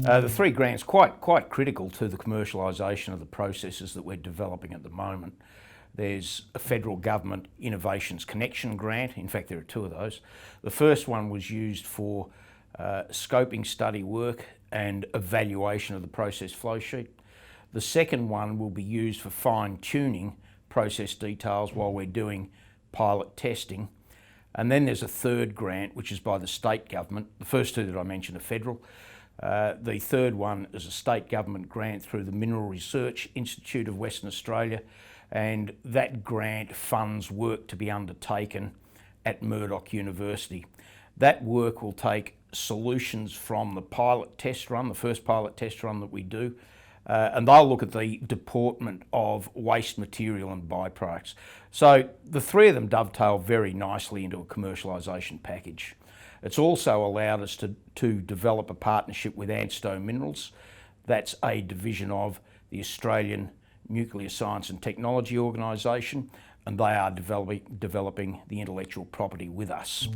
The 3 grants quite critical to the commercialisation of the processes that we're developing at the moment. There's a federal government Innovations Connection grant. In fact, there are 2 of those. The first one was used for scoping study work and evaluation of the process flow sheet. The second one will be used for fine-tuning process details while we're doing pilot testing. And then there's a third grant, which is by the state government. The first 2 that I mentioned are federal. The third one is a state government grant through the Mineral Research Institute of Western Australia, and that grant funds work to be undertaken at Murdoch University. That work will take solutions from the pilot test run, the first pilot test run that we do, and they'll look at the deportment of waste material and byproducts. So the 3 of them dovetail very nicely into a commercialisation package. It's also allowed us to develop a partnership with ANSTO Minerals. That's a division of the Australian Nuclear Science and Technology Organisation, and they are developing the intellectual property with us.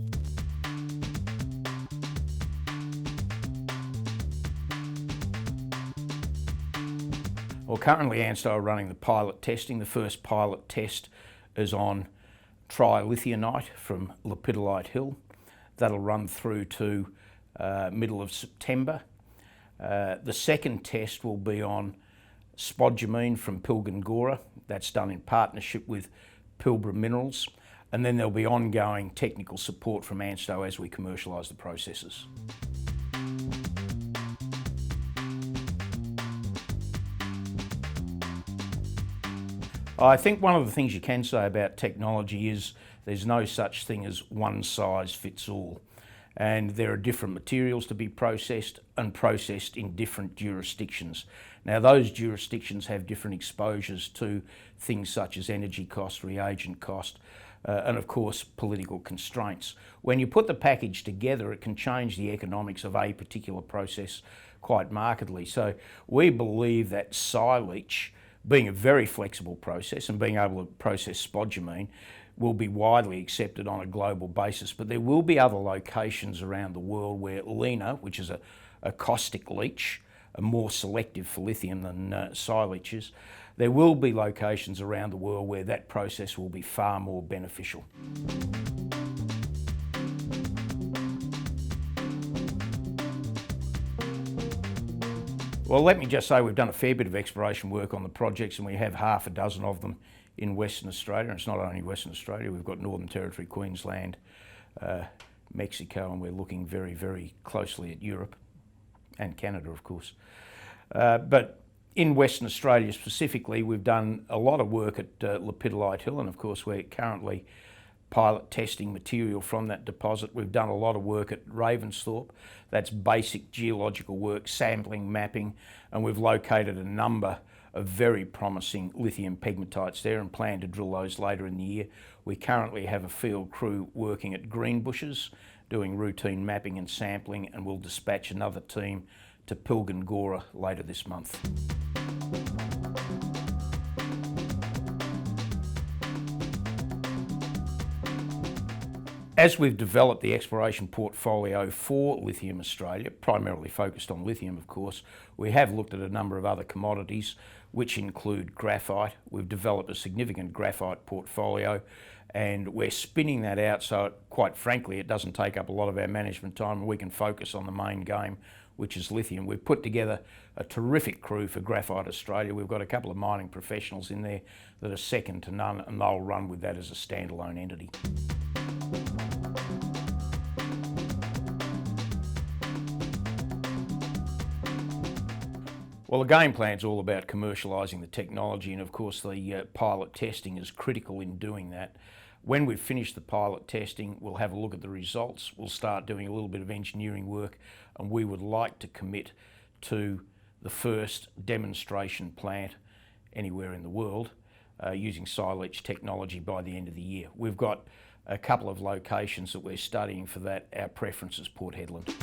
Well, currently ANSTO are running the pilot testing. The first pilot test is on trilithionite from Lepidolite Hill. That'll run through to middle of September. The second test will be on spodumene from Pilgangoora. That's done in partnership with Pilbara Minerals. And then there'll be ongoing technical support from ANSTO as we commercialise the processes. I think one of the things you can say about technology is there's no such thing as one size fits all. And there are different materials to be processed and processed in different jurisdictions. Now those jurisdictions have different exposures to things such as energy cost, reagent cost, and of course political constraints. When you put the package together, it can change the economics of a particular process quite markedly. So we believe that Sileach, being a very flexible process and being able to process spodumene, will be widely accepted on a global basis. But there will be other locations around the world where LENA, which is a caustic leach, are more selective for lithium than Sileach is. There will be locations around the world where that process will be far more beneficial. Well, let me just say we've done a fair bit of exploration work on the projects, and we have half a dozen of them in Western Australia. And it's not only Western Australia, we've got Northern Territory, Queensland, Mexico, and we're looking very, very closely at Europe and Canada, of course. But in Western Australia specifically, we've done a lot of work at Lepidolite Hill, and of course we're currently pilot testing material from that deposit. We've done a lot of work at Ravensthorpe. That's basic geological work, sampling, mapping, and we've located a number of very promising lithium pegmatites there and plan to drill those later in the year. We currently have a field crew working at Greenbushes, doing routine mapping and sampling, and we'll dispatch another team to Pilgangoora later this month. As we've developed the exploration portfolio for Lithium Australia, primarily focused on lithium of course, we have looked at a number of other commodities which include graphite. We've developed a significant graphite portfolio and we're spinning that out so quite frankly it doesn't take up a lot of our management time and we can focus on the main game, which is lithium. We've put together a terrific crew for Graphite Australia. We've got a couple of mining professionals in there that are second to none and they'll run with that as a standalone entity. Well, the game plan's all about commercialising the technology, and of course the pilot testing is critical in doing that. When we've finished the pilot testing, we'll have a look at the results. We'll start doing a little bit of engineering work, and we would like to commit to the first demonstration plant anywhere in the world using Sileach technology by the end of the year. We've got a couple of locations that we're studying for that. Our preference is Port Hedland.